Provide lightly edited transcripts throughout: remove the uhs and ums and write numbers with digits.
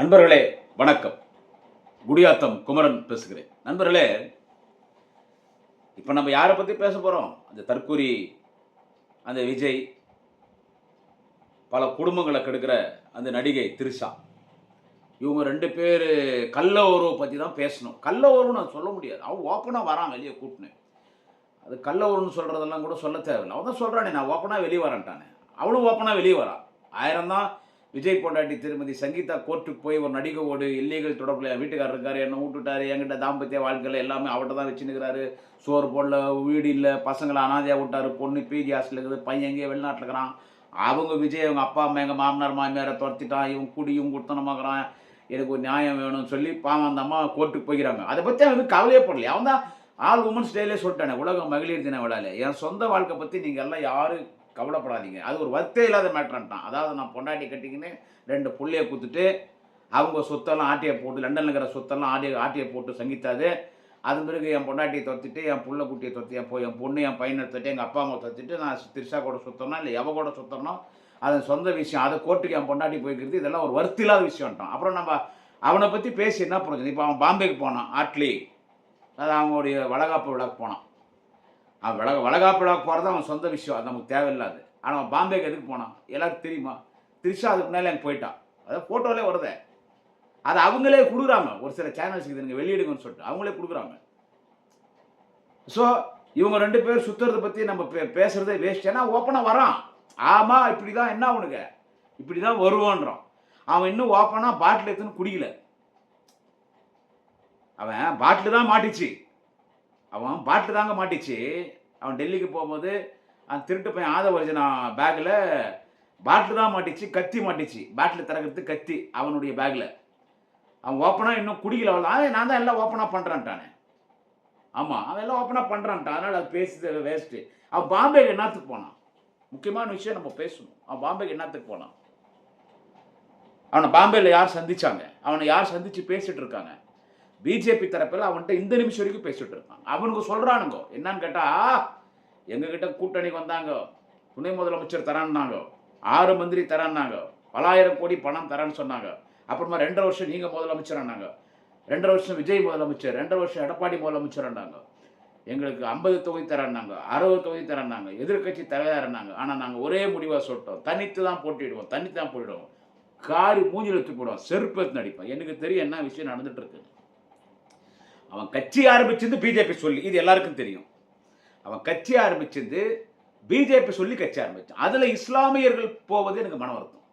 நண்பர்களே வணக்கம். குடியாத்தம் குமரன் பேசுகிறேன். நண்பர்களே, இப்போ நம்ம யாரை பற்றி பேச போகிறோம்? அந்த தற்கூரி, அந்த விஜய், பல குடும்பங்களை கெடுக்கிற அந்த நடிகை திரிஷா, இவங்க ரெண்டு பேர் கள்ள உறவு பற்றி தான் பேசணும். கள்ள உறவு நான் சொல்ல முடியாது, அவன் ஓப்பனாக வரான் வெளியே கூட்டினு. அது கள்ள உறவுன்னு சொல்கிறதெல்லாம் கூட சொல்ல தேவையில்லை. அவன் தான் சொல்கிறானே, நான் ஓப்பனாக வெளியே வரேன்ட்டானே. அவளும் ஓப்பனாக வெளியே வரான். 1000 தான் விஜய் பொண்டாட்டி திருமதி சங்கீதா கோர்ட்டுக்கு போய் ஒரு நடிகையோடு இல்லீகல் தொடர்பில் வீட்டுக்காரர் இருக்காரு, என்னை விட்டுட்டாரு, என்கிட்ட தாம்பத்திய வாழ்க்கையில் எல்லாமே அவர்கிட்ட தான் வச்சுன்னுக்கிறாரு, சோறு போடல, வீடு இல்லை, பசங்களை அனாதையாக விட்டாரு, பொண்ணு பிஜி ஹாஸ்டல் இருக்குது, பையன் எங்கேயோ வெளிநாட்டில் இருக்கிறான். அவங்க விஜய் அவங்க அப்பா அம்மா எங்கள் மாமனார் மாமியாரை துரத்திட்டான், இவன் குடியும் குடுத்தனமாகறான், எனக்கு ஒரு நியாயம் வேணும்னு சொல்லி பாவம் அந்த அம்மா கோர்ட்டுக்கு போய்க்கிறாங்க. அதை பற்றி அவன் கவலையே படலையே. அவன் தான் ஆல் உமன்ஸ் டேலே சொல்லிட்டானே, உலக மகளிர் தின விழாவில், என் சொந்த வாழ்க்கை பற்றி நீங்கள் எல்லாம் யாரும் கவலைப்படாதீங்க, அது ஒரு வருத்தம் இல்லாத மேட்டர்ன்ட்டான். அதாவது நான் பொண்டாட்டி கட்டிக்கின்னு 2 புள்ளையை கொடுத்துட்டு அவங்க சொத்தெல்லாம் ஆட்டியை போட்டு, லண்டனில் இருக்கிற சொத்தெல்லாம் ஆட்டியை போட்டு சங்கித்தாது. அதன் பிறகு என் பொண்டாட்டியை தொத்திட்டு, என் புள்ள குட்டியை தொத்தி, என் பொண்ணு என் பையனை தொட்டு, எங்கள் அப்பா அம்மா தொத்திட்டு, நான் திரிஷா கூட சுத்தணும் இல்லை எவ கூட சுத்தணும், அது சொந்த விஷயம், அதை கோர்ட்டுக்கு என் பொண்டாட்டி போய்க்கிறது, இதெல்லாம் ஒரு வருத்தம் இல்லாத விஷயம்ட்டான். அப்புறம் நம்ம அவனை பற்றி பேசி என்ன பிரச்சனை? இப்போ அவன் பாம்பேக்கு போனான், ஆட்லி, அது அவங்களுடைய வளகாப்பு விழாக்கு போனான். அவன் வளகாப்பு விழாக்கு போகிறது அவன் சொந்த விஷயம், அது நமக்கு தேவையில்லாது. ஆனால் அவன் பாம்பேக்கு எதுக்கு போனான் எல்லாருக்கும் தெரியுமா? திரிஷா அதுக்கு முன்னாலே எனக்கு போயிட்டான், அதாவது ஃபோட்டோவிலே வருதே, அதை அவங்களே கொடுக்குறாங்க. ஒரு சில சேனல்ஸுக்கு இதுங்க வெளியிடுங்கன்னு சொல்லிட்டு அவங்களே கொடுக்குறாங்க. ஸோ இவங்க 2 பேர் சுற்றுறதை பற்றி நம்ம பேசுகிறதே வேஸ்ட். ஏன்னா ஓப்பனாக வரான். ஆமாம் இப்படி தான், என்ன அவனுக்கு இப்படி தான் வருவான்றான். அவன் இன்னும் ஓப்பனாக பாட்டில் எடுத்துன்னு குடிக்கல. அவன் பாட்டில் தான் மாட்டிச்சு, அவன் பாட்டில் தாங்க மாட்டிச்சு. அவன் டெல்லிக்கு போகும்போது அந்த திருட்டு பையன் ஆதவர்ஜனா பேக்கில் பாட்டில் தான் மாட்டிச்சு, கத்தி மாட்டிச்சு, பாட்டில் திறக்கிறதுக்கு கத்தி அவனுடைய பேக்கில். அவன் ஓப்பனாக இன்னும் குடிக்கல. அவள் நான் தான் எல்லாம் ஓப்பனாக பண்ணுறான்ட்டானே. ஆமாம், அவன் எல்லாம் ஓப்பனாக பண்ணுறான்ட்டான். அதனால் அது பேசுறது வேஸ்ட்டு. அவன் பாம்பேக்கு என்னத்துக்கு போனான்? முக்கியமான விஷயம் நம்ம பேசணும். அவன் பாம்பேக்கு என்னத்துக்கு போனான்? அவனை பாம்பேயில் யார் சந்திச்சாங்க? அவனை யார் சந்தித்து பேசிகிட்டு இருக்காங்க? பிஜேபி தரப்பில் அவன்கிட்ட இந்த நிமிஷம் வரைக்கும் பேசிகிட்டு இருக்கான். அவனுக்கு சொல்கிறானுங்க என்னன்னு கேட்டால், எங்ககிட்ட கூட்டணிக்கு வந்தாங்க, துணை முதலமைச்சர் தரான்னாங்க, 6 மந்திரி தரான்னாங்க, பலாயிரம் கோடி பணம் தரேன்னு சொன்னாங்க. அப்புறமா 2.5 வருஷம் நீங்கள் முதலமைச்சரானாங்க, 2.5 வருஷம் விஜய் முதலமைச்சர், 2.5 வருஷம் எடப்பாடி முதலமைச்சர்னாங்க, எங்களுக்கு 50 தொகுதி தரான்னாங்க, 60 தொகுதி தரான்னாங்க, எதிர்கட்சி தலைவரானாங்க. ஆனால் நாங்கள் ஒரே முடிவாக சொல்லிட்டோம், தனித்து தான் போட்டிடுவோம், காரி மூஞ்சில் எடுத்து போடுவோம், செருப்பு எடுத்து நடிப்போம். எனக்கு தெரியும் என்ன விஷயம் நடந்துட்டு இருக்கு. அவன் கட்சி ஆரம்பிச்சது பிஜேபி சொல்லி, இது எல்லாருக்கும் தெரியும். அவன் கட்சி ஆரம்பிச்சது பிஜேபி சொல்லி கட்சி ஆரம்பிச்சான். அதில் இஸ்லாமியர்கள் போவது எனக்கு மன வருத்தம்.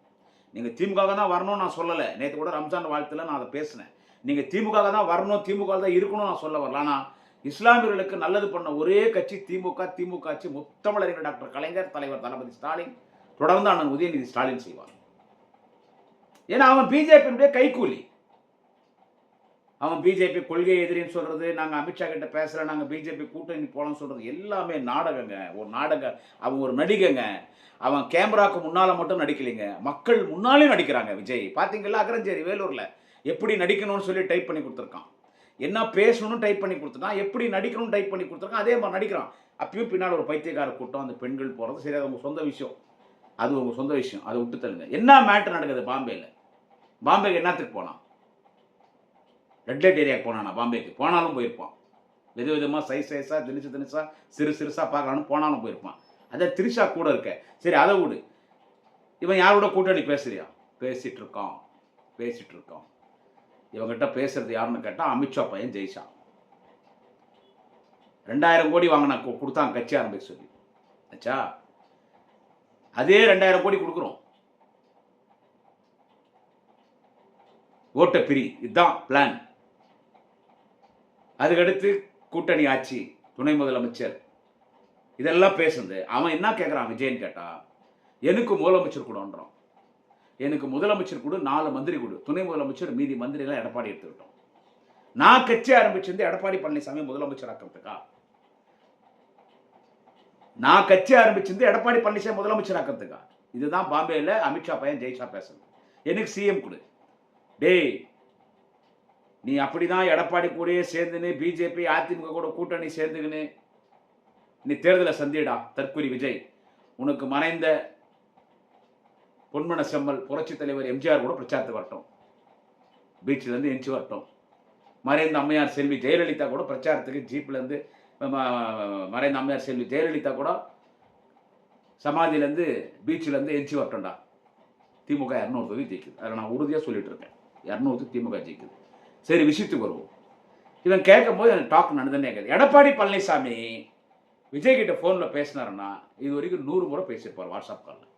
நீங்கள் திமுக தான் வரணும்னு நான் சொல்லலை. நேற்று கூட ரம்ஜான் வாழ்த்துல நான் அதை பேசினேன். நீங்கள் திமுக தான் வரணும், திமுக தான் இருக்கணும்னு நான் சொல்ல வரல. ஆனால் இஸ்லாமியர்களுக்கு நல்லது பண்ண ஒரே கட்சி திமுக ஆட்சி. முத்தமிழறிஞர் டாக்டர் கலைஞர், தலைவர் தளபதி ஸ்டாலின், தொடர்ந்து அண்ணன் உதயநிதி ஸ்டாலின் செய்வார். ஏன்னா அவன் பிஜேபியுடைய கைக்கூலி. அவன் பிஜேபி கொள்கை எதிரின்னு சொல்கிறது, நாங்கள் அமித்ஷா கிட்ட பேசுகிறேன், நாங்கள் பிஜேபி கூட்டணி போகணும்னு சொல்கிறது எல்லாமே நாடகங்க. ஒரு நாடகம். அவன் ஒரு நடிகங்க. அவன் கேமராவுக்கு முன்னால் மட்டும் நடிக்கலைங்க, மக்கள் முன்னாலேயும் நடிக்கிறாங்க. விஜய் பார்த்தீங்களா, அகரஞ்சேரி வேலூரில் எப்படி நடிக்கணும்னு சொல்லி டைப் பண்ணி கொடுத்துருக்கான், என்ன பேசணும்னு டைப் பண்ணி கொடுத்துருக்கான், எப்படி நடிக்கணும்னு டைப் பண்ணி கொடுத்துருக்கான், அதே மாதிரி நடிக்கிறான். அப்பயும் பின்னால் ஒரு பைத்தியக்கார கூட்டம், அந்த பெண்கள் போகிறது சரி, அது உங்கள் சொந்த விஷயம், அது உங்கள் சொந்த விஷயம், அதை விட்டு தள்ளுங்க. என்ன மேட்ரு நடக்குது பாம்பேயில்? பாம்பேக்கு என்னத்துக்கு போனான்? ரெட் லைட் ஏரியாவுக்கு போனானா? பாம்பேக்கு போனாலும் போயிருப்பான். விதவிதமாக சைஸாக திணிசாக சிறுசாக பார்க்கலான்னு போனாலும் போயிருப்பான். அதை திரிஷா கூட இருக்க. சரி, அதை விடு. இவன் யாரோட கூட்டணி பேசுறியா? பேசிகிட்டு இருக்கான். இவங்ககிட்ட பேசுறது யாருன்னு கேட்டால் அமித்ஷா பையன் ஜெய்ஷா. 2000 கோடி வாங்கினா கொடுத்தாங்க கட்சி ஆரம்பிக்க சொல்லி. ஆச்சா, அதே 2000 கோடி கொடுக்குறோம், ஓட்ட பிரி, இதுதான் பிளான். அதுக்கடுத்து கூட்டணி ஆட்சி, துணை முதலமைச்சர், இதெல்லாம் பேசுது. அவன் என்ன கேட்குறான் விஜயன் கேட்டா, எனக்கு முதலமைச்சர் கூடன்றான். எனக்கு முதலமைச்சர் கூட 4 மந்திரி கொடு, துணை முதலமைச்சர் மீதி மந்திரிலாம் எடப்பாடி எடுத்துக்கிட்டோம். நான் கட்சி ஆரம்பிச்சிருந்து எடப்பாடி பழனிசாமி முதலமைச்சர் ஆக்கிறதுக்கா? நான் கட்சி ஆரம்பிச்சிருந்து எடப்பாடி பழனிசாமி முதலமைச்சர் ஆக்கிறதுக்கா? இதுதான் பாம்பேயில் அமித்ஷா பையன் ஜெய்ஷா பேசுறது. எனக்கு சிஎம் கொடு. டேய், நீ அப்படி தான் எடப்பாடி கூடயே சேர்ந்துன்னு பிஜேபி அதிமுக கூட கூட்டணி சேர்ந்துக்கின்னு நீ தேர்தலை சந்திடா தற்கூரி விஜய். உனக்கு மறைந்த பொன்மன செம்மல் புரட்சி தலைவர் எம்ஜிஆர் கூட பிரச்சாரத்தை வரட்டும். பீச்சிலேருந்து எந்திச்சு வரட்டும். மறைந்த அம்மையார் செல்வி ஜெயலலிதா கூட பிரச்சாரத்துக்கு ஜீப்லேருந்து மறைந்த அம்மையார் செல்வி ஜெயலலிதா கூட சமாதியிலேருந்து பீச்சிலேருந்து எந்திச்சு வரட்டும்டா. திமுக 200 தொகுதி ஜெயிக்குது. அதில் நான் உறுதியாக சொல்லிட்டு இருக்கேன். 200 திமுக ஜெயிக்குது. சரி, விஷயத்துக்கு வருவோம். இவன் கேட்கும்போது எனக்கு டாக் நடந்துன்னே கேட்குது. எடப்பாடி பழனிசாமி விஜய் கிட்ட ஃபோனில் பேசினாருன்னா இது வரைக்கும் 100 முறை பேசியிருப்பார் வாட்ஸ்அப் காலில்.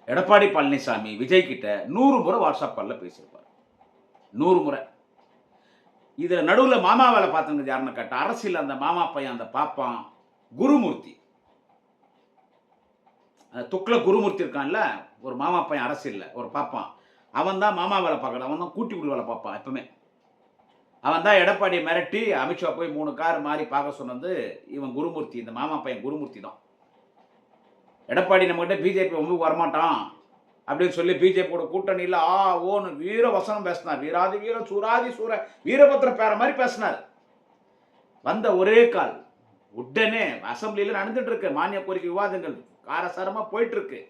எடப்பாடி பழனிசாமி விஜய் கிட்ட 100 முறை வாட்ஸ்அப் காலில் பேசியிருப்பார். 100 முறை. இதில் நடுவில் மாமா வேலை பார்த்தவங்க யாருன்னு கேட்டால் அரசியல் அந்த மாமா பையன் அந்த பாப்பான் குருமூர்த்தி, அந்த துக்ள குருமூர்த்தி இருக்கான்ல, ஒரு மாமா பையன் அரசியலில் ஒரு பாப்பான், அவன் தான் மாமா வேலை பார்க்கல, அவன் தான் கூட்டி குடி வேலை பார்ப்பான். எப்பவுமே அவன் தான் எடப்பாடியை மிரட்டி அமித்ஷா போய் 3 கார் மாறி பார்க்க சொன்னது இவன் குருமூர்த்தி, இந்த மாமா பையன் குருமூர்த்தி தான். எடப்பாடி நம்மகிட்ட பிஜேபி ரொம்ப வரமாட்டான் அப்படின்னு சொல்லி பிஜேபியோட கூட்டணியில் ஓன்னு வீர வசனம் பேசினார். வீராதி வீர சூராதி சூர வீரபத்திர பேர மாதிரி பேசினார். வந்த ஒரே கால் உடனே அசம்பிளியில் நடந்துட்டு இருக்கு, மானிய கோரிக்கை விவாதங்கள் காரசாரமாக போயிட்டு இருக்கு.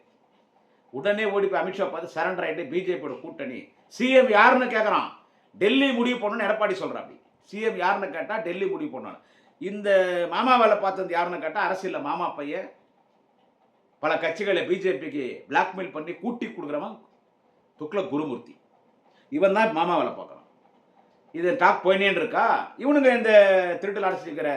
உடனே ஓடி போய் அமித்ஷா பார்த்து சரண்டர் ஆகிட்டு பிஜேபியோட கூட்டணி சிஎம் யாருன்னு கேட்குறான். டெல்லி முடிவு பண்ணணும்னு எடப்பாடி சொல்கிறாப்படி. சிஎம் யாருன்னு கேட்டால் டெல்லி முடிவு பண்ணணும். இந்த மாமா வேலை பார்த்தது யாருன்னு கேட்டால் அரசியலில் மாமா பையன் பல கட்சிகளை பிஜேபிக்கு பிளாக்மெயில் பண்ணி கூட்டி கொடுக்குறவன் துக்ளக் குருமூர்த்தி. இவன் தான் மாமா வேலை பார்க்குறான். இது டாக் போயினேன்னு இருக்கா. இவனுங்க இந்த திருட்டில் அடைச்சிருக்கிற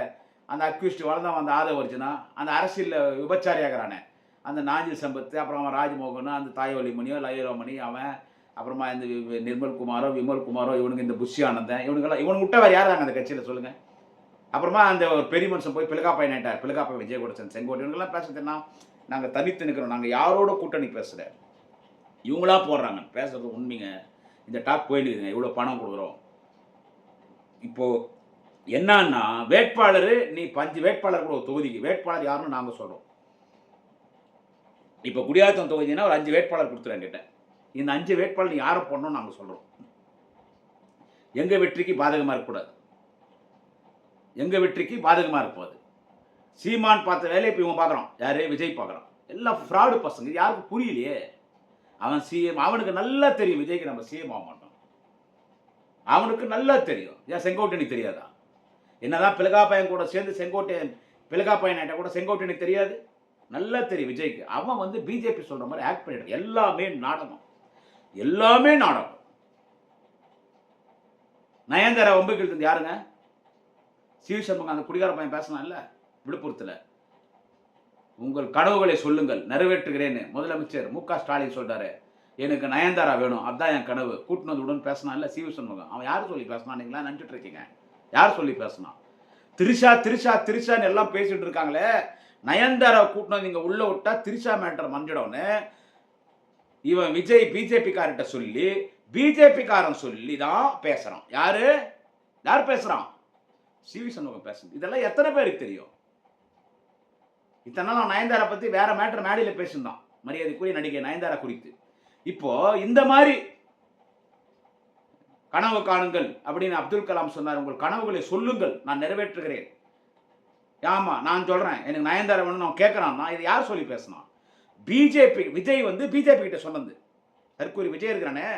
அந்த அக்யூஸ்ட் வளர்ந்தவன் அந்த ஆதவர்ஜனா, அந்த அரசியலில் விபச்சாரியாகிறானே அந்த நாஞ்சில் சம்பத்து, அப்புறம் அவன் ராஜ்மோகன், அந்த தாயவலிமணியோ லயோமணி, அவன் அப்புறமா இந்த நிர்மல் குமாரோ விமல் குமாரோ, இவனுங்க இந்த புஷி ஆனந்தன், இவனுக்கு விட்ட வேறு யார் அந்த கட்சியில் சொல்லுங்கள். அப்புறமா அந்த ஒரு பெரிய மனுஷன் போய் பிளகாப்பாய் நேட்டார், பிளகாப்பாய் விஜயகோடசன் செங்கோட்டை, இவங்கெல்லாம் பேசுறதுன்னா நாங்கள் தனித்து நிற்கிறோம், நாங்கள் யாரோட கூட்டணி பேசுகிற இவங்களா போடுறாங்க பேசுறது உண்மைங்க. இந்த டாக் போயிடுதுங்க, இவ்வளோ பணம் கொடுக்குறோம். இப்போது என்னன்னா வேட்பாளர் நீ 5 வேட்பாளர் கூட ஒரு தொகுதிக்கு வேட்பாளர் யாருன்னு நாங்கள் சொல்கிறோம். இப்போ குடியாத்தம் தொகுதினா ஒரு 5 வேட்பாளர் கொடுத்துருவேன் கிட்ட. இந்த 5 வேட்பாளர் யாரை போடணும்னு நாங்கள் சொல்கிறோம். எங்கள் வெற்றிக்கு பாதகமாக இருக்கக்கூடாது, எங்கள் வெற்றிக்கு பாதகமாக இருக்கக்கூடாது. சீமான் பார்த்த வேலையை இப்போ இவன் பார்க்குறான், யாரே விஜய் பார்க்குறான். எல்லாம் ஃப்ராடு பசங்க, யாருக்கும் புரியலையே. அவன் சிஎம், அவனுக்கு நல்லா தெரியும் விஜய்க்கு நம்ம சிஎம் ஆக மாட்டோம். அவனுக்கு நல்லா தெரியும். ஏன் செங்கோட்டணி தெரியாதா? என்னதான் பிளகாப்பாயன் கூட சேர்ந்து செங்கோட்டையன் பிளகாப்பாயன் கூட செங்கோட்டணி தெரியாது, நல்லா தெரியும் விஜய்க்கு. அவன் வந்து பிஜேபி சொல்கிற மாதிரி ஆக்ட் பண்ணிட்டு எல்லாமே நாடகம், எல்லாமே நாடகம். நயன்தாரா வம்புக்கு இழுத்தது யாருங்க? சிவசண்முகம் அந்த குடிகார பையன் பேசினான் இல்லை விழுப்புரத்தில். உங்கள் கனவுகளை சொல்லுங்கள் நிறைவேற்றுகிறேன்னு முதலமைச்சர் மு.க. ஸ்டாலின் சொல்றாரு. எனக்கு நயன்தாரா வேணும், அதுதான் என் கனவு, கூட்டினது உடன் பேசினான் இல்லை சிவசண்முகம். அவன் யார் சொல்லி பேசினான்? நீங்களா நினச்சிட்டு இருக்கீங்க. யார் சொல்லி பேசினான்? திரிஷா திரிஷா திரிஷான்னு எல்லாம் பேசிட்டு இருக்காங்களே. நயன்தாரா கூட்டினது நீங்கள் உள்ள விட்டா திரிஷா மேட்டர் மஞ்சிடம்னு இவன் விஜய் பிஜேபிக்கார்ட்ட சொல்லி பிஜேபிக்காரன் சொல்லி தான் பேசுகிறான். யார் பேசுகிறான்? சிவி சண்முகம் பேசுறது. இதெல்லாம் எத்தனை பேருக்கு தெரியும்? இத்தனை நாள் நயன்தாரா பற்றி வேற மேட்டர் மேடையில் பேசியிருந்தான், மரியாதைக்குரிய நடிகை நயன்தாரா குறித்து. இப்போ இந்த மாதிரி கனவு காணுங்கள் அப்படின்னு அப்துல் கலாம் சொன்னார். உங்கள் கனவுகளை சொல்லுங்கள், நான் நிறைவேற்றுகிறேன். ஆமா நான் சொல்றேன், எனக்கு நயன்தாரா வேணும் நான் கேட்கறான்னா இது யார் சொல்லி பேசினான்? பிஜேபி. விஜய் வந்து பிஜேபி கிட்ட சொன்னது. தற்கூரி விஜய் இருக்கிறானே,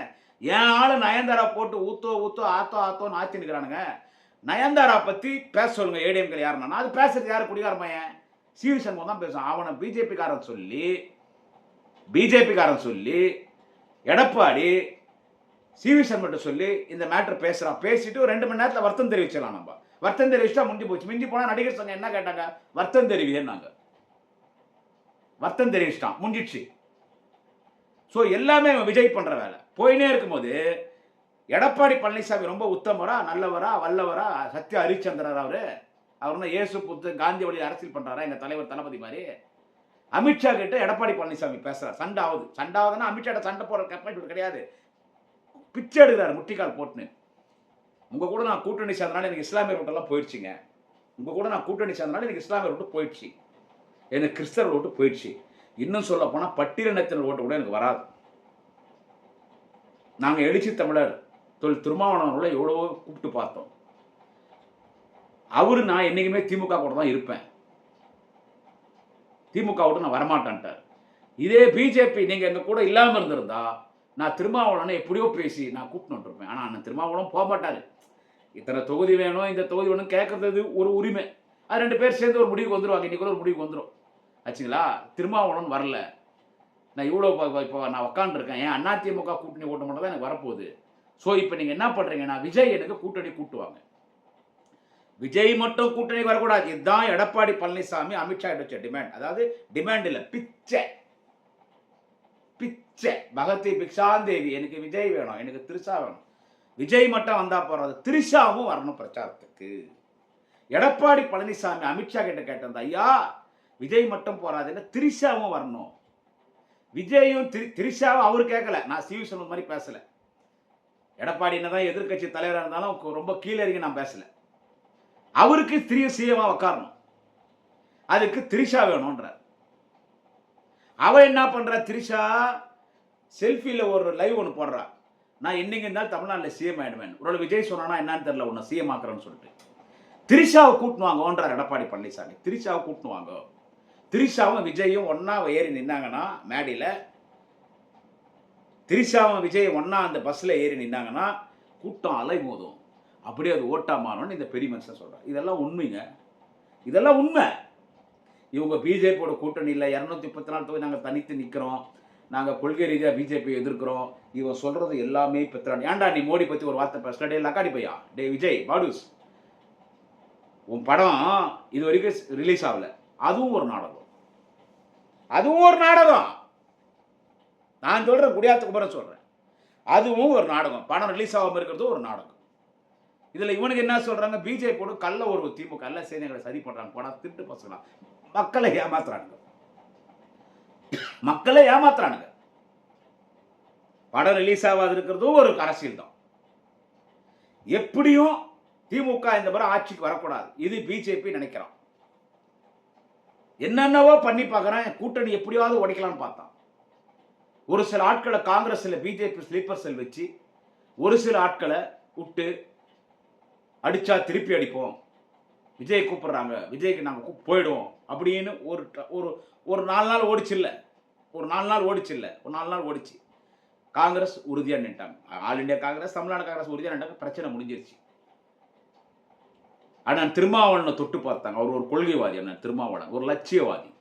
என் ஆளு நயன்தாரா போட்டு ஊத்தோ ஆத்தோன்னு ஆத்தி நிற்கிறானுங்க. நயன்தாரா பற்றி பேச சொல்லுங்க ஏடிஎம்கள் யாருன்னா. அது பேசுறது யார்? குடிகார பையன் சிவி சண்முகம் தான் பேசுவான். அவனை பிஜேபிக்காரன் சொல்லி எடப்பாடி சிவி சண்முகத்தை சொல்லி இந்த மேட்டர் பேசுகிறான். பேசிட்டு ஒரு 2 மணி நேரத்தில் வருத்தம் தெரிவிச்சிடலாம். நம்ம வருத்தம் தெரிவிச்சுட்டா முடிஞ்சு போச்சு. மிஞ்சி போனால் நடிகர் சங்கம் என்ன கேட்டாங்க? வருத்தம் தெரிவியேன்னாங்க. வருத்தம் தெரிவிச்சிட்டான், முடிஞ்சிடுச்சு. ஸோ எல்லாமே விஜய் பண்ணுற வேலை போயினே இருக்கும்போது எடப்பாடி பழனிசாமி ரொம்ப உத்தமரா, நல்லவரா, வல்லவரா, சத்யா ஹரிச்சந்திரா அவர் இயேசு புத்து காந்தி வழியில் அரசியல் பண்ணுறாரா எங்கள் தலைவர் தளபதி மாதிரி? அமித்ஷா கிட்ட எடப்பாடி பழனிசாமி பேசுகிறார். சண்டாவதுன்னா அமித்ஷா சண்டை போடுற கெப்பாசிட்டி கிடையாது. பிச்சை எடுக்கிறார் முட்டிக்கால் போட்டுன்னு. உங்கள் கூட நான் கூட்டணி சேர்ந்தனால எனக்கு இஸ்லாமிய ரோட்டெல்லாம் போயிடுச்சுங்க. உங்கள் கூட நான் கூட்டணி சேர்ந்தனால எனக்கு இஸ்லாமிய ரோட்டு போயிடுச்சு, எனக்கு கிறிஸ்தவ ரோட்டு போயிடுச்சு. இன்னும் சொல்ல போனால் பட்டியலினத்தின் ஓட்டு கூட எனக்கு வராது. நாங்கள் எழுச்சி தமிழர் திருமாவளவனோட எவ்வளவோ கூப்பிட்டு பார்த்தோம். அவரு நான் என்னைக்குமே திமுக கூட தான் இருப்பேன், திமுக விட்டு நான் வரமாட்டேன்ட்டார். இதே பிஜேபி நீங்கள் எங்கள் கூட இல்லாமல் இருந்திருந்தா நான் திருமாவளவனை எப்படியோ பேசி நான் கூப்பிட்டு கேட்பேன். ஆனால் அண்ணன் திருமாவளவன் போக மாட்டார். இத்தனை தொகுதி வேணும், இந்த தொகுதி வேணும் கேட்கறது ஒரு உரிமை. அது 2 பேர் சேர்ந்து ஒரு முடிவுக்கு வந்துடுவாங்க. இன்றைக்கி ஒரு முடிவுக்கு வந்துடும் ஆச்சுங்களா. திருமாவளவன் வரல. நான் இவ்வளோ இப்போ நான் உட்காந்துருக்கேன். ஏன் அதிமுக கூட்டணி ஓட்ட மட்டும் தான் எனக்கு வரப்போகுது. ஸோ இப்போ நீங்கள் என்ன பண்ணுறீங்கன்னா, விஜய் எனக்கு கூட்டணி கூட்டுவாங்க. விஜய் மட்டும் கூட்டணி வரக்கூடாது. இதுதான் எடப்பாடி பழனிசாமி அமித்ஷா வச்ச டிமாண்ட். அதாவது டிமாண்ட் இல்லை, பிச்சை. பிச்சை. பகத்தி பிக்ஷாந்தேவி, எனக்கு விஜய் வேணும், எனக்கு திரிஷா வேணும். விஜய் மட்டும் வந்தா போறாது, திரிஷாவும் வரணும் பிரச்சாரத்துக்கு. எடப்பாடி பழனிசாமி அமித்ஷா கிட்ட கேட்டது, ஐயா விஜய் மட்டும் போறாது, திரிஷாவும் வரணும். விஜயும் திரிஷாவும் அவர் கேட்கல. நான் சிவி சொன்ன மாதிரி பேசல. எடப்பாடி என்னதான் எதிர்கட்சி தலைவராக இருந்தாலும் ரொம்ப கீழே இறங்கி நான் பேசல. அவருக்கு சிஎம்மா உட்காரணும், அதுக்கு திரிஷா வேணும்ன்றார். அவ என்ன பண்றா, திரிஷா செல்ஃபியில் ஒரு லைவ் ஒன்று போடுறா, நான் என்னைக்கு இருந்தாலும் தமிழ்நாட்டில் சிஎம் ஆயிடுவேன். ஒரு விஜய் சொன்னா என்னன்னு தெரியல, உன்னை சிஎம் ஆக்குறேன்னு சொல்லிட்டு திரிஷாவை கூட்டுவாங்கன்றார் எடப்பாடி பழனிசாமி. திரிஷாவை கூட்டுவாங்க. திரிஷாவும் விஜயும் ஒன்னா ஏறி நின்னாங்கன்னா மேடையில், திரிஷாவும் விஜய் ஒன்னா அந்த பஸ்ல ஏறி நின்னாங்கன்னா கூட்டம் அலை மோதும். அப்படியே அது ஓட்டா மாறணும்னு இந்த பெரிய மனுஷன் சொல்றார். இதெல்லாம் உண்மைங்க, இதெல்லாம் உண்மை. இவங்க பிஜேபியோட கூட்டணி இல்லை, 234 தொகுதி நாங்கள் தனித்து நிற்கிறோம், நாங்கள் கொள்கை ரீதியாக பிஜேபி எதிர்க்கிறோம், இவன் சொல்றது எல்லாமே பித்ரான். ஏன்டா நீ மோடி பற்றி ஒரு வார்த்தை பேசல? டே லக்காடி பையா, டே விஜய் பாடுஸ், உன் படம் இது வரைக்கும் ரிலீஸ் ஆகல, அதுவும் ஒரு நாடகம், அதுவும் ஒரு நாடகம். நான் சொல்றேன், குடியாத்துக்கு அப்புறம் சொல்றேன், அதுவும் ஒரு நாடகம். படம் ரிலீஸ் ஆகாமல் இருக்கிறது ஒரு நாடகம். இதுல இவனுக்கு என்ன சொல்றாங்க, பிஜேபியோட கள்ள ஒரு திமுக கள்ள சேனைகளை சரி பண்றாங்க, போனா திட்டு பசங்களா, மக்களை ஏமாத்துறானுங்க, மக்களை ஏமாத்துறானுங்க. படம் ரிலீஸ் ஆகாது இருக்கிறதும் ஒரு அரசியல் தான். எப்படியும் திமுக இந்த முறை ஆட்சிக்கு வரக்கூடாது, இது பிஜேபி நினைக்கிறான். என்னென்னவோ பண்ணி பார்க்கறான், கூட்டணி எப்படியாவது உடைக்கலாம்னு பார்த்தான். ஒரு சில ஆட்களை காங்கிரஸ்ல பிஜேபி ஸ்லீப்பர் செல் வச்சு ஒரு சில ஆட்களை விட்டு அடிச்சா திருப்பி அடிப்போம், விஜய் கூப்பிடுறாங்க, விஜய்க்கு நாங்கள் போயிடுவோம் அப்படின்னு ஒரு 4 நாள் ஓடிச்சு இல்லை, ஒரு 4 நாள் ஓடிச்சு இல்லை, ஒரு 4 நாள் ஓடிச்சு. காங்கிரஸ் உறுதியாக நின்ட்டாங்க. ஆல் இண்டியா காங்கிரஸ், தமிழ்நாடு காங்கிரஸ் உறுதியாக நின்ட்டாங்க. பிரச்சனை முடிஞ்சிருச்சு. அண்ணன் திருமாவளவனை தொட்டு பார்த்தாங்க. அவர் ஒரு கொள்கைவாதி. அண்ணன் திருமாவளவன் ஒரு லட்சியவாதி,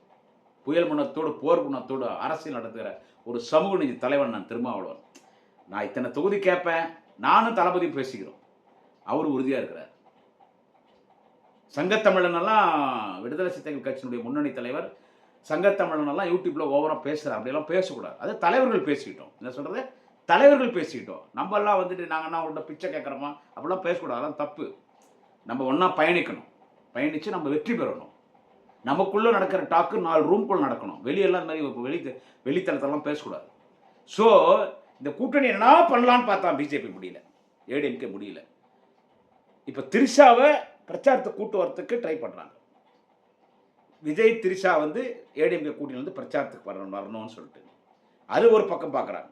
புயல் குணத்தோடு போர் குணத்தோடு அரசியல் நடத்துகிற ஒரு சமூக நீதி தலைவன் நான் திருமாவளவன். நான் இத்தனை தொகுதி கேட்பேன், நானும் தளபதியும் பேசிக்கிறோம், அவர் உறுதியாக இருக்கிறார். சங்கத்தமிழனெல்லாம் விடுதலை சிறுத்தைகள் கட்சியினுடைய முன்னணி தலைவர், சங்கத்தமிழனெல்லாம் யூடியூப்ல ஓவராக பேசுகிறார். அப்படியெல்லாம் பேசக்கூடாது. அது தலைவர்கள் பேசிக்கிட்டோம். என்ன சொல்கிறது, தலைவர்கள் பேசிக்கிட்டோம். நம்மெல்லாம் வந்துட்டு நாங்கள் என்ன அவங்கள்ட்ட பிச்சை கேட்குறோமா அப்படிலாம் பேசக்கூடாது, அதெல்லாம் தப்பு. நம்ம ஒன்றா பயணிக்கணும், பயணித்து நம்ம வெற்றி பெறணும். நமக்குள்ளே நடக்கிற டாக்கு 4 ரூம்குள்ளே நடக்கணும், வெளியெல்லாம் இந்த மாதிரி வெளித்தளத்தெல்லாம் பேசக்கூடாது. ஸோ இந்த கூட்டணி என்ன பண்ணலான்னு பார்த்தா பிஜேபி முடியல, ஏடிஎம்கே முடியல. இப்போ திரிஷாவை பிரச்சாரத்தை கூட்டு வரத்துக்கு ட்ரை பண்ணுறாங்க. விஜய் திரிஷா வந்து ஏடிஎம்கே கூட்டணி வந்து பிரச்சாரத்துக்கு வரணும்னு சொல்லிட்டு அது ஒரு பக்கம் பார்க்குறாங்க.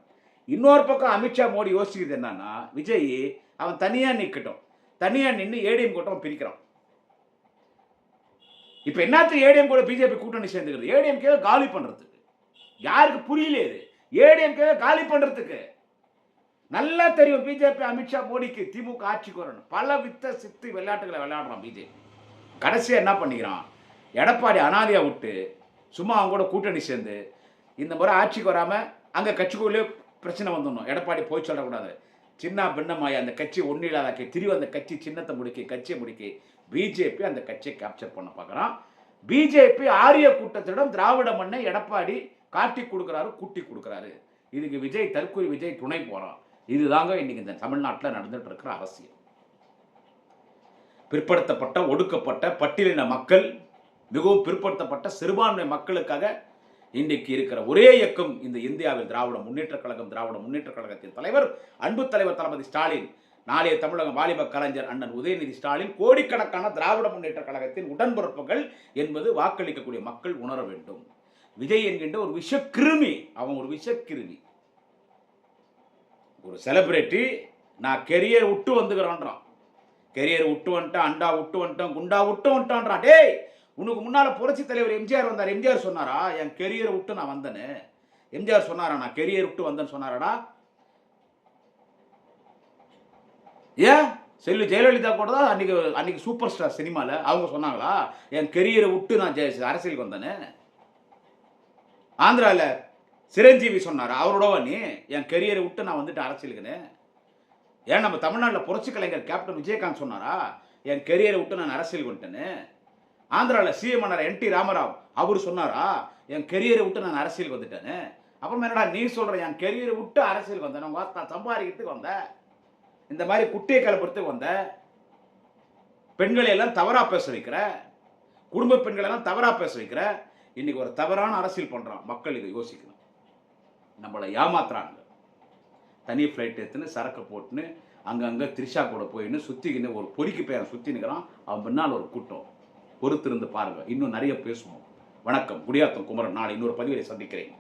இன்னொரு பக்கம் அமித்ஷா மோடி யோசிக்கிறது என்னன்னா, விஜய் அவன் தனியாக நிற்கட்டும், தனியாக நின்று ஏடிஎம் கூட்டம் பிரிக்கிறான். இப்போ என்னத்துக்கு ஏடிஎம் கூட பிஜேபி கூட்டணி சேர்ந்துக்கிறது? ஏடிஎம்கே காலி பண்ணுறதுக்கு. யாருக்கு புரியல இது? ஏடிஎம்கே காலி பண்ணுறதுக்கு நல்லா தெரியும் பிஜேபி, அமித்ஷா மோடிக்கு திமுக ஆட்சிக்கு வரணும். பல வித்த சித்து விளையாட்டுகளை விளையாடுறான் பிஜேபி. கடைசியாக என்ன பண்ணிக்கிறான், எடப்பாடி அனாதையா விட்டு சும்மா அவங்க கூட கூட்டணி சேர்ந்து இந்த முறை ஆட்சிக்கு வராமல் அங்கே கட்சிக்குள்ளே பிரச்சனை வந்துடணும். எடப்பாடி போய் சொல்லக்கூடாது, சின்ன பின்னமாய் அந்த கட்சி ஒன்றும் இல்லாத திரிவு அந்த கட்சி சின்னத்தை முடிக்க கட்சியை முடிக்க பிஜேபி அந்த கட்சியை கேப்சர் பண்ண பார்க்குறான். பிஜேபி ஆரிய கூட்டத்திடம் திராவிட மண்ணை எடப்பாடி காட்டி கொடுக்குறாரு, கூட்டி கொடுக்குறாரு. இதுக்கு விஜய் தற்கொலை, விஜய் துணை போகிறான். இதுதாங்க இன்னைக்கு இந்த தமிழ்நாட்டில் நடந்துட்டு இருக்கிற அரசியல். பிற்படுத்தப்பட்ட ஒடுக்கப்பட்ட பட்டியலின மக்கள், மிகவும் பிற்படுத்தப்பட்ட சிறுபான்மை மக்களுக்காக இன்றைக்கு இருக்கிற ஒரே இயக்கம் இந்த இந்தியாவில் திராவிட முன்னேற்ற கழகம். திராவிட முன்னேற்ற கழகத்தின் தலைவர், அன்பு தலைவர் தளபதி ஸ்டாலின், நாளைய தமிழக வாலிப கலைஞர் அண்ணன் உதயநிதி ஸ்டாலின், கோடிக்கணக்கான திராவிட முன்னேற்ற கழகத்தின் உடன்பிறப்புகள் என்பது வாக்களிக்கக்கூடிய மக்கள் உணர வேண்டும். விஜய் என்கின்ற ஒரு விஷக்கிருமி, அவன் ஒரு விஷக்கிருமி, ஒரு செலிபிரிட்டி. நான் கெரியர் விட்டு வந்துக்கிறேன்றான், கெரியர் விட்டு வந்துட்டேன், அண்டா விட்டு வந்துட்டேன், குண்டா விட்டு வந்துட்டான்றான். டேய், உனக்கு முன்னால் புரட்சி தலைவர் எம்ஜிஆர் வந்தார். எம்ஜிஆர் சொன்னாரா என் கெரியரை விட்டு நான் வந்தேன்னு? எம்ஜிஆர் சொன்னாரா நான் கெரியர் விட்டு வந்தேன்னு சொன்னாரடா? ஏன் செல்வி ஜெயலலிதா கூட தான் அன்னைக்கு அன்னைக்கு சூப்பர் ஸ்டார் சினிமாவில் அவங்க சொன்னாங்களா என் கெரியரை விட்டு நான் அரசியலுக்கு வந்தேன்னு? ஆந்திராவில் சிரஞ்சீவி சொன்னார் அவரோடவா நீ என் கெரியரை விட்டு நான் வந்துட்டு அரசியலுக்குன்னு? ஏன் நம்ம தமிழ்நாட்டில் புரட்சி கலைஞர் கேப்டன் விஜயகாந்த் சொன்னாரா என் கெரியரை விட்டு நான் அரசியலுக்கு வந்துட்டேன்னு? ஆந்திராவில் சிஎம் ஆனார் என்டி ராமராவ் அவர் சொன்னாரா என் கெரியரை விட்டு நான் அரசியலுக்கு வந்துட்டேன்னு? அப்புறம் என்னடா நீ சொல்ற என் கெரியரை விட்டு அரசியலுக்கு வந்தேன், நான் சம்பாதிக்கிறதுக்கு வந்தேன், இந்த மாதிரி குட்டியை கலப்புறதுக்கு வந்த, பெண்களை எல்லாம் தவறா பேச வைக்கிற, குடும்ப பெண்களை எல்லாம் தவறா பேச வைக்கிற, இன்னைக்கு ஒரு தவறான அரசியல் பண்றான். மக்கள் இதை யோசிக்கணும். நம்மளை ஏமாத்துறாங்க. தனி ஃப்ளைட் எடுத்துன்னு சரக்கு போட்டுன்னு அங்கங்கே த்ரிஷா கூட போயின்னு சுற்றிக்கின்னு ஒரு பொறிக்கு பேரை சுற்றி நிற்கிறான். அவன் பின்னால் ஒரு கூட்டம். பொறுத்திருந்து பாருங்கள். இன்னும் நிறைய பேசுவோம். வணக்கம். குடியாத்தம் குமரன். நாளை இன்னொரு பதிவிலை சந்திக்கிறேன்.